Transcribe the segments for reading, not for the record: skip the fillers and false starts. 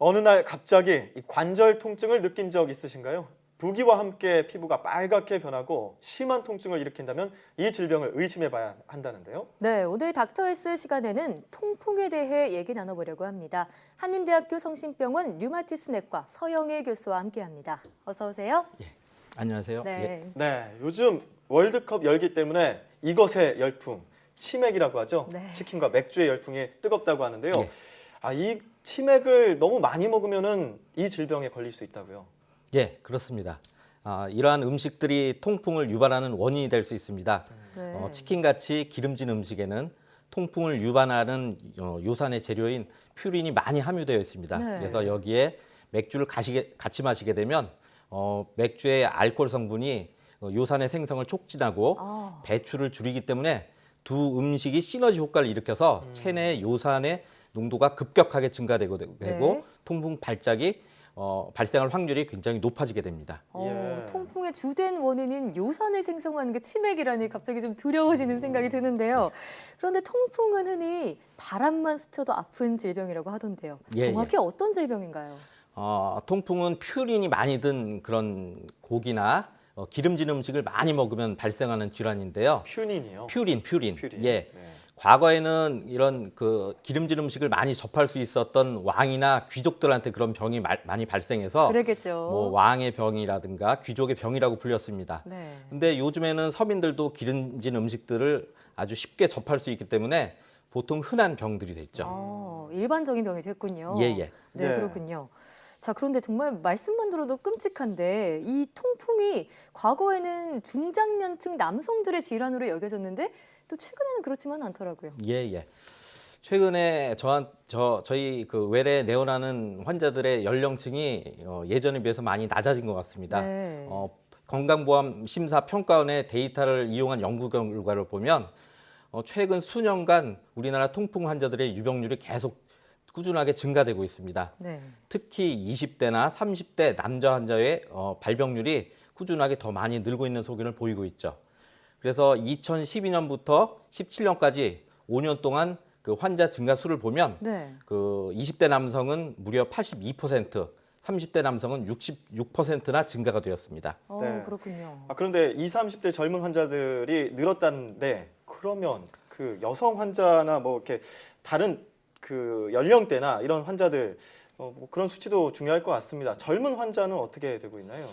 어느 날 갑자기 이 관절 통증을 느낀 적 있으신가요? 부기와 함께 피부가 빨갛게 변하고 심한 통증을 일으킨다면 이 질병을 의심해봐야 한다는데요. 네, 오늘 닥터헬스 시간에는 통풍에 대해 얘기 나눠보려고 합니다. 한림대학교 성심병원 류마티스내과 서영일 교수와 함께합니다. 어서 오세요. 예, 안녕하세요. 네. 네, 요즘 월드컵 열기 때문에 이것의 열풍, 치맥이라고 하죠. 네. 치킨과 맥주의 열풍이 뜨겁다고 하는데요. 예. 이 치맥을 너무 많이 먹으면은 이 질병에 걸릴 수 있다고요. 예, 그렇습니다. 이러한 음식들이 통풍을 유발하는 원인이 될 수 있습니다. 네. 치킨같이 기름진 음식에는 통풍을 유발하는 요산의 재료인 퓨린이 많이 함유되어 있습니다. 네. 그래서 여기에 맥주를 같이 마시게 되면 맥주의 알코올 성분이 요산의 생성을 촉진하고 배출을 줄이기 때문에 두 음식이 시너지 효과를 일으켜서 체내 요산의 농도가 급격하게 증가되고 네. 통풍 발생할 확률이 굉장히 높아지게 됩니다. 예. 통풍의 주된 원인인 요산을 생성하는 게 치맥이라니 갑자기 좀 두려워지는 생각이 드는데요. 그런데 통풍은 흔히 바람만 스쳐도 아픈 질병이라고 하던데요. 예, 정확히 어떤 질병인가요? 통풍은 퓨린이 많이 든 그런 고기나 기름진 음식을 많이 먹으면 발생하는 질환인데요. 퓨린이요. 퓨린. 예. 네. 과거에는 이런 그 기름진 음식을 많이 접할 수 있었던 왕이나 귀족들한테 그런 병이 많이 발생해서 그러겠죠. 뭐 왕의 병이라든가 귀족의 병이라고 불렸습니다. 네. 근데 요즘에는 서민들도 기름진 음식들을 아주 쉽게 접할 수 있기 때문에 보통 흔한 병들이 됐죠. 일반적인 병이 됐군요. 예. 네, 네. 그렇군요. 자, 그런데 정말 말씀만 들어도 끔찍한데 이 통풍이 과거에는 중장년층 남성들의 질환으로 여겨졌는데 또 최근에는 그렇지만 않더라고요. 예. 최근에 저희 그 외래 내원하는 환자들의 연령층이 예전에 비해서 많이 낮아진 것 같습니다. 네. 건강보험 심사평가원의 데이터를 이용한 연구 결과를 보면 최근 수년간 우리나라 통풍 환자들의 유병률이 계속 꾸준하게 증가되고 있습니다. 네. 특히 20대나 30대 남자 환자의 발병률이 꾸준하게 더 많이 늘고 있는 소견을 보이고 있죠. 그래서 2012년부터 17년까지 5년 동안 그 환자 증가 수를 보면 네. 그 20대 남성은 무려 82%, 30대 남성은 66%나 증가가 되었습니다. 네. 그렇군요. 그런데 20, 30대 젊은 환자들이 늘었다는데 그러면 그 여성 환자나 뭐 이렇게 다른 그 연령대나 이런 환자들 뭐 그런 수치도 중요할 것 같습니다. 젊은 환자는 어떻게 되고 있나요?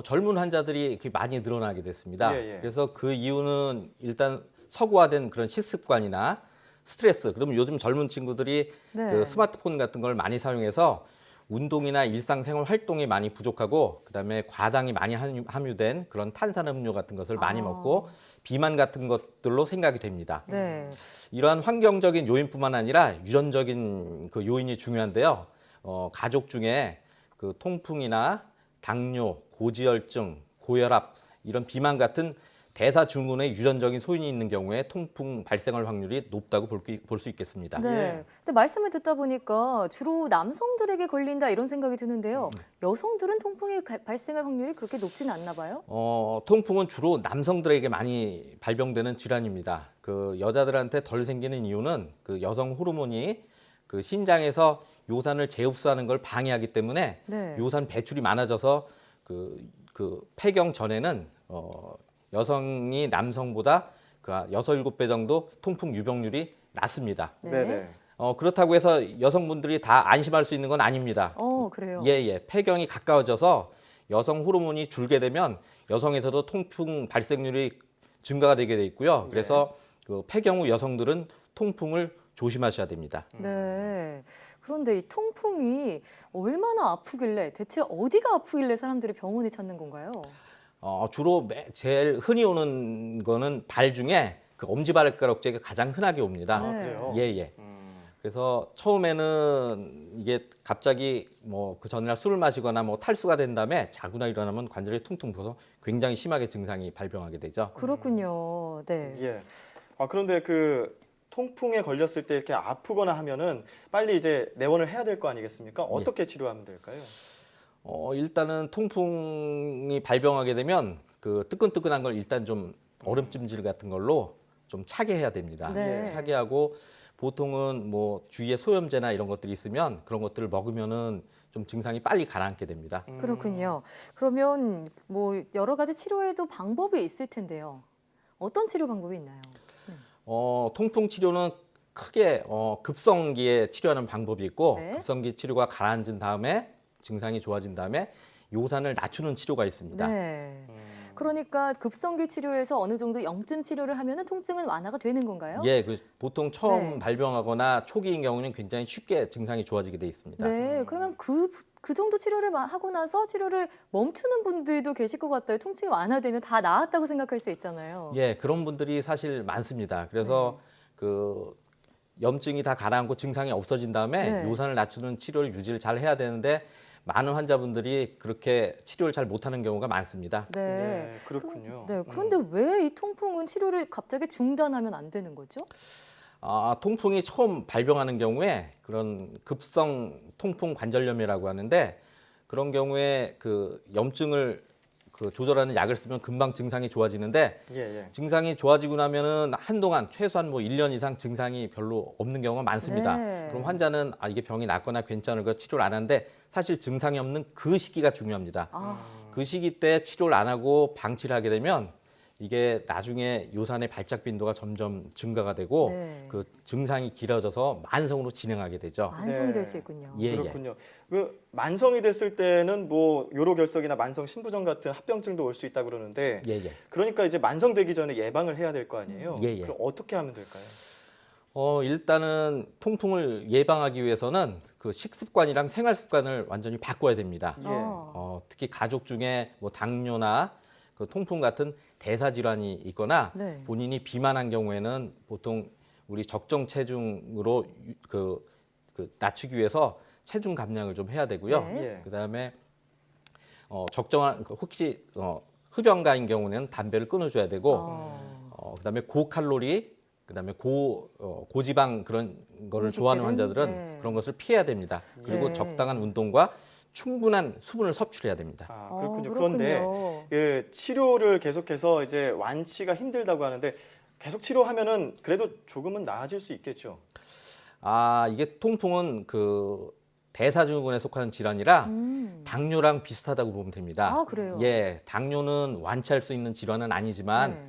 젊은 환자들이 많이 늘어나게 됐습니다. 예. 그래서 그 이유는 일단 서구화된 그런 식습관이나 스트레스. 그러면 요즘 젊은 친구들이 네. 그 스마트폰 같은 걸 많이 사용해서 운동이나 일상생활 활동이 많이 부족하고 그다음에 과당이 많이 함유된 그런 탄산음료 같은 것을 많이 먹고 비만 같은 것들로 생각이 됩니다. 네. 이러한 환경적인 요인뿐만 아니라 유전적인 그 요인이 중요한데요. 가족 중에 그 통풍이나 당뇨, 고지혈증, 고혈압 이런 비만 같은 대사증후군의 유전적인 소인이 있는 경우에 통풍 발생할 확률이 높다고 볼 수 있겠습니다. 네. 예. 근데 말씀을 듣다 보니까 주로 남성들에게 걸린다 이런 생각이 드는데요. 여성들은 통풍이 발생할 확률이 그렇게 높지는 않나 봐요? 통풍은 주로 남성들에게 많이 발병되는 질환입니다. 그 여자들한테 덜 생기는 이유는 그 여성 호르몬이 그 신장에서 요산을 재흡수하는 걸 방해하기 때문에 네. 요산 배출이 많아져서 그 폐경 전에는 여성이 남성보다 그 6, 7배 정도 통풍 유병률이 낮습니다. 네. 네네. 그렇다고 해서 여성분들이 다 안심할 수 있는 건 아닙니다. 그래요. 예. 폐경이 가까워져서 여성 호르몬이 줄게 되면 여성에서도 통풍 발생률이 증가가 되게 돼 있고요. 그래서 그 폐경 후 여성들은 통풍을 조심하셔야 됩니다. 네. 그런데 이 통풍이 얼마나 아프길래 대체 어디가 아프길래 사람들이 병원에 찾는 건가요? 주로 제일 흔히 오는 거는 발 중에 그 엄지발가락 쪽에 가장 흔하게 옵니다. 네. 그래요? 예. 그래서 처음에는 이게 갑자기 뭐 그 전날 술을 마시거나 뭐 탈수가 된 다음에 자고나 일어나면 관절이 퉁퉁 부어서 굉장히 심하게 증상이 발병하게 되죠. 그렇군요. 네. 예. 그런데 그 통풍에 걸렸을 때 이렇게 아프거나 하면은 빨리 이제 내원을 해야 될 거 아니겠습니까? 어떻게 치료하면 될까요? 일단은 통풍이 발병하게 되면 그 뜨끈뜨끈한 걸 일단 좀 얼음찜질 같은 걸로 좀 차게 해야 됩니다. 네. 차게 하고 보통은 뭐 주위에 소염제나 이런 것들이 있으면 그런 것들을 먹으면은 좀 증상이 빨리 가라앉게 됩니다. 그렇군요. 그러면 뭐 여러 가지 치료에도 방법이 있을 텐데요. 어떤 치료 방법이 있나요? 통풍 치료는 크게 급성기에 치료하는 방법이 있고 네. 급성기 치료가 가라앉은 다음에 증상이 좋아진 다음에 요산을 낮추는 치료가 있습니다. 네. 그러니까 급성기 치료에서 어느 정도 영점 치료를 하면은 통증은 완화가 되는 건가요? 예, 보통 처음 네. 발병하거나 초기인 경우는 굉장히 쉽게 증상이 좋아지게 돼 있습니다. 네. 그러면 그 정도 치료를 하고 나서 치료를 멈추는 분들도 계실 것 같아요. 통증이 완화되면 다 나았다고 생각할 수 있잖아요. 예, 그런 분들이 사실 많습니다. 그래서 네. 그 염증이 다 가라앉고 증상이 없어진 다음에 네. 요산을 낮추는 치료를 유지를 잘 해야 되는데 많은 환자분들이 그렇게 치료를 잘 못하는 경우가 많습니다. 네. 네, 그렇군요. 네. 그런데 왜 이 통풍은 치료를 갑자기 중단하면 안 되는 거죠? 통풍이 처음 발병하는 경우에 그런 급성 통풍 관절염이라고 하는데 그런 경우에 그 염증을 조절하는 약을 쓰면 금방 증상이 좋아지는데 예, 예. 증상이 좋아지고 나면은 한동안 최소한 뭐 1년 이상 증상이 별로 없는 경우가 많습니다. 네. 그럼 환자는 이게 병이 낫거나 괜찮을까 치료를 안 하는데 사실 증상이 없는 그 시기가 중요합니다. 그 시기 때 치료를 안 하고 방치를 하게 되면 이게 나중에 요산의 발작 빈도가 점점 증가가 되고 네. 그 증상이 길어져서 만성으로 진행하게 되죠. 만성이 네. 될 수 있군요. 예, 그렇군요. 그 만성이 됐을 때는 뭐 요로결석이나 만성 신부전 같은 합병증도 올 수 있다 그러는데 예, 예. 그러니까 이제 만성되기 전에 예방을 해야 될 거 아니에요. 예, 예. 그럼 어떻게 하면 될까요? 일단은 통풍을 예방하기 위해서는 그 식습관이랑 생활 습관을 완전히 바꿔야 됩니다. 예. 특히 가족 중에 뭐 당뇨나 그 통풍 같은 대사 질환이 있거나 네. 본인이 비만한 경우에는 보통 우리 적정 체중으로 낮추기 위해서 체중 감량을 좀 해야 되고요. 네. 예. 그다음에 적정한 혹시 흡연가인 경우는 담배를 끊어줘야 되고 그다음에 고칼로리 그다음에 고지방 그런 거를 좋아하는 음식들은? 환자들은 네. 그런 것을 피해야 됩니다. 그리고 네. 적당한 운동과 충분한 수분을 섭취해야 됩니다. 그렇군요. 그렇군요. 그런데 예, 치료를 계속해서 이제 완치가 힘들다고 하는데 계속 치료하면은 그래도 조금은 나아질 수 있겠죠. 이게 통풍은 그 대사증후군에 속하는 질환이라 당뇨랑 비슷하다고 보면 됩니다. 그래요? 예, 당뇨는 완치할 수 있는 질환은 아니지만 네.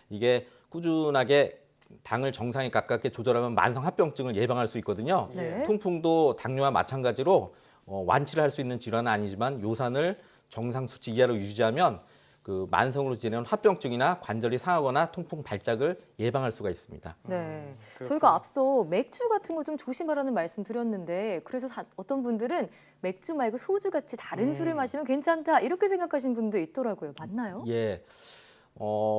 이게 꾸준하게 당을 정상에 가깝게 조절하면 만성 합병증을 예방할 수 있거든요. 네. 통풍도 당뇨와 마찬가지로 완치를 할 수 있는 질환은 아니지만 요산을 정상 수치 이하로 유지하면 그 만성으로 진행하는 합병증이나 관절이 상하거나 통풍 발작을 예방할 수가 있습니다. 네. 그렇군요. 저희가 앞서 맥주 같은 거 좀 조심하라는 말씀 드렸는데 그래서 어떤 분들은 맥주 말고 소주 같이 다른 술을 마시면 괜찮다 이렇게 생각하시는 분도 있더라고요. 맞나요? 예.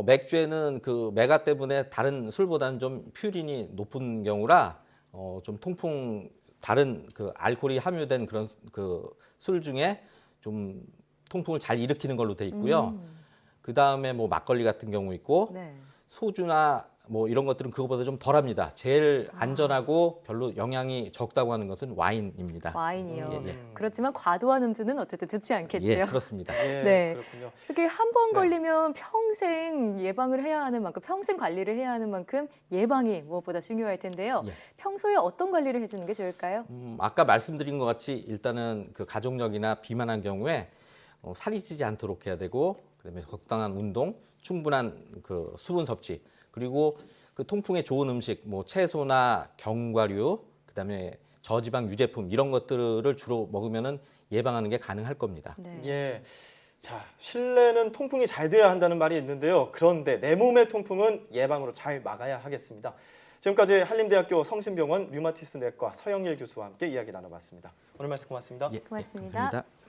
맥주에는 그 메가 때문에 다른 술보다는 좀 퓨린이 높은 경우라 좀 통풍 다른 그 알코올이 함유된 그런 그 술 중에 좀 통풍을 잘 일으키는 걸로 돼 있고요. 그 다음에 뭐 막걸리 같은 경우 있고 네. 소주나 뭐 이런 것들은 그거보다 좀 덜합니다. 제일 안전하고 별로 영향이 적다고 하는 것은 와인입니다. 와인이요. 예, 예. 그렇지만 과도한 음주는 어쨌든 좋지 않겠죠. 예, 그렇습니다. 예, 네. 그렇군요. 특히 한 번 네. 걸리면 평생 예방을 해야 하는 만큼 평생 관리를 해야 하는 만큼 예방이 무엇보다 중요할 텐데요. 예. 평소에 어떤 관리를 해주는 게 좋을까요? 아까 말씀드린 것 같이 일단은 그 가족력이나 비만한 경우에 살이 찌지 않도록 해야 되고 그다음에 적당한 운동, 충분한 그 수분 섭취 그리고 그 통풍에 좋은 음식, 뭐 채소나 견과류, 그다음에 저지방 유제품 이런 것들을 주로 먹으면은 예방하는 게 가능할 겁니다. 네. 예. 자, 실내는 통풍이 잘 돼야 한다는 말이 있는데요. 그런데 내 몸의 통풍은 예방으로 잘 막아야 하겠습니다. 지금까지 한림대학교 성심병원 류마티스 내과 서영일 교수와 함께 이야기 나눠봤습니다. 오늘 말씀 고맙습니다. 예, 고맙습니다. 감사합니다.